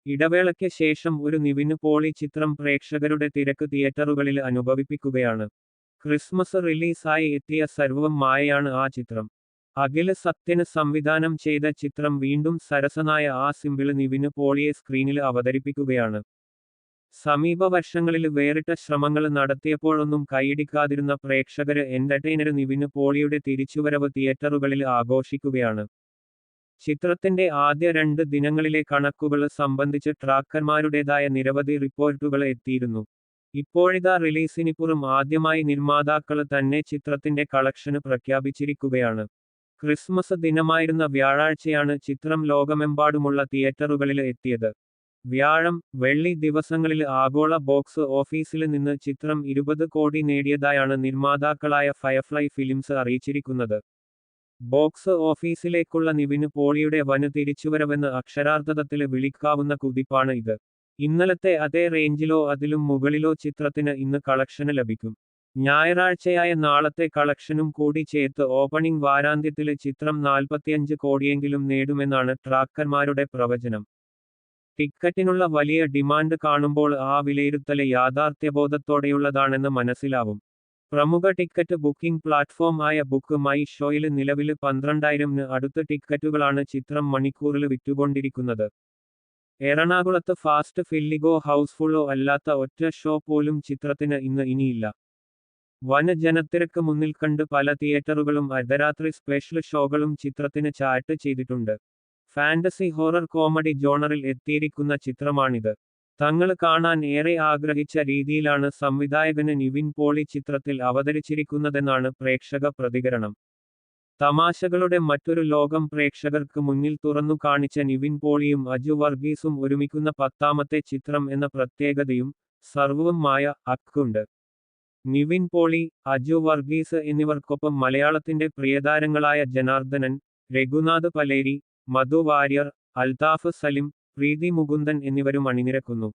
ഇടവേളയ്ക്ക് ശേഷം ഒരു നിവിന് പോളി ചിത്രം പ്രേക്ഷകരുടെ തിരക്ക് തിയേറ്ററുകളിൽ അനുഭവിപ്പിക്കുകയാണ്. ക്രിസ്മസ് റിലീസായി എത്തിയ സർവ്വം മായയാണ് ആ ചിത്രം. അഖില് സത്യന് സംവിധാനം ചെയ്ത ചിത്രം വീണ്ടും സരസനായ ആ സിമ്പിള് നിവിന് പോളിയെ സ്ക്രീനിൽ അവതരിപ്പിക്കുകയാണ്. സമീപ വർഷങ്ങളിൽ വേറിട്ട ശ്രമങ്ങള് നടത്തിയപ്പോഴൊന്നും കൈയിടിക്കാതിരുന്ന പ്രേക്ഷകര് എന്റർടൈനര് നിവിന് പോളിയുടെ തിരിച്ചുവരവ് തിയേറ്ററുകളിൽ ആഘോഷിക്കുകയാണ്. ചിത്രത്തിന്റെ ആദ്യ 2 ദിനങ്ങളിലെ കണക്കുകള് സംബന്ധിച്ച് ട്രാക്കർമാരുടേതായ നിരവധി റിപ്പോർട്ടുകള് എത്തിയിരുന്നു. ഇപ്പോഴിതാ റിലീസിനിപ്പുറം ആദ്യമായി നിർമ്മാതാക്കള് തന്നെ ചിത്രത്തിന്റെ കളക്ഷന് പ്രഖ്യാപിച്ചിരിക്കുകയാണ്. ക്രിസ്മസ് ദിനമായിരുന്ന വ്യാഴാഴ്ചയാണ് ചിത്രം ലോകമെമ്പാടുമുള്ള തിയേറ്ററുകളില് എത്തിയത്. വ്യാഴം, വെള്ളി ദിവസങ്ങളില് ആഗോള ബോക്സ് ഓഫീസില് നിന്ന് ചിത്രം 20 കോടി നേടിയതായാണ് നിർമ്മാതാക്കളായ ഫയർഫ്ലൈ ഫിലിംസ് അറിയിച്ചിരിക്കുന്നത്. ബോക്സ് ഓഫീസിലേക്കുള്ള നിവിന് പോളിയുടെ വന് തിരിച്ചുവരവെന്ന് അക്ഷരാർത്ഥത്തില് വിളിക്കാവുന്ന കുതിപ്പാണ് ഇത്. ഇന്നലത്തെ അതേ റേഞ്ചിലോ അതിലും മുകളിലോ ചിത്രത്തിന് ഇന്ന് കളക്ഷന് ലഭിക്കും. ഞായറാഴ്ചയായ നാളത്തെ കളക്ഷനും കൂടി ചേർത്ത് ഓപ്പണിംഗ് വാരാന്ത്യത്തില് ചിത്രം 45 കോടിയെങ്കിലും നേടുമെന്നാണ് ട്രാക്കർമാരുടെ പ്രവചനം. ടിക്കറ്റിനുള്ള വലിയ ഡിമാൻഡ് കാണുമ്പോൾ ആ വിലയിരുത്തല് യാഥാർത്ഥ്യബോധത്തോടെയുള്ളതാണെന്ന് മനസ്സിലാവും. പ്രമുഖ ടിക്കറ്റ് ബുക്കിംഗ് പ്ലാറ്റ്ഫോം ആയ ബുക്ക് മൈ ഷോയില് നിലവില് 12,000-ന് അടുത്ത് ടിക്കറ്റുകളാണ് ചിത്രം മണിക്കൂറില് വിറ്റുകൊണ്ടിരിക്കുന്നത്. എറണാകുളത്ത് ഫാസ്റ്റ് ഫില്ലിഗോ ഹൗസ്ഫുള്ളോ അല്ലാത്ത ഒറ്റ ഷോ പോലും ചിത്രത്തിന് ഇന്ന് ഇനിയില്ല. വന് ജനത്തിരക്ക് മുന്നിൽ കണ്ട് പല തിയേറ്ററുകളും അർദ്ധരാത്രി സ്പെഷ്യല് ഷോകളും ചിത്രത്തിന് ചാർട്ട് ചെയ്തിട്ടുണ്ട്. ഫാന്റസി ഹൊറർ കോമഡി ജോണറിൽ എത്തിയിരിക്കുന്ന ചിത്രമാണിത്. തങ്ങള് കാണാൻ ഏറെ ആഗ്രഹിച്ച രീതിയിലാണ് സംവിധായകന് നിവിൻ പോളി ചിത്രത്തിൽ അവതരിച്ചിരിക്കുന്നതെന്നാണ് പ്രേക്ഷക പ്രതികരണം. തമാശകളുടെ മറ്റൊരു ലോകം പ്രേക്ഷകർക്ക് മുന്നിൽ തുറന്നു കാണിച്ച നിവിൻ പോളിയും അജു വർഗീസും ഒരുമിക്കുന്ന 10ാമത്തെ ചിത്രം എന്ന പ്രത്യേകതയും സർവ്വം മായ-ക്കുണ്ട്. നിവിൻ പോളി, അജു വർഗീസ് എന്നിവർക്കൊപ്പം മലയാളത്തിന്റെ പ്രിയതാരങ്ങളായ ജനാർദ്ദനൻ, രഘുനാഥ് പലേരി, മധു വാര്യർ, അൽതാഫ് സലിം, പ്രീതി മുകുന്ദൻ എന്നിവരും അണിനിരക്കുന്നു.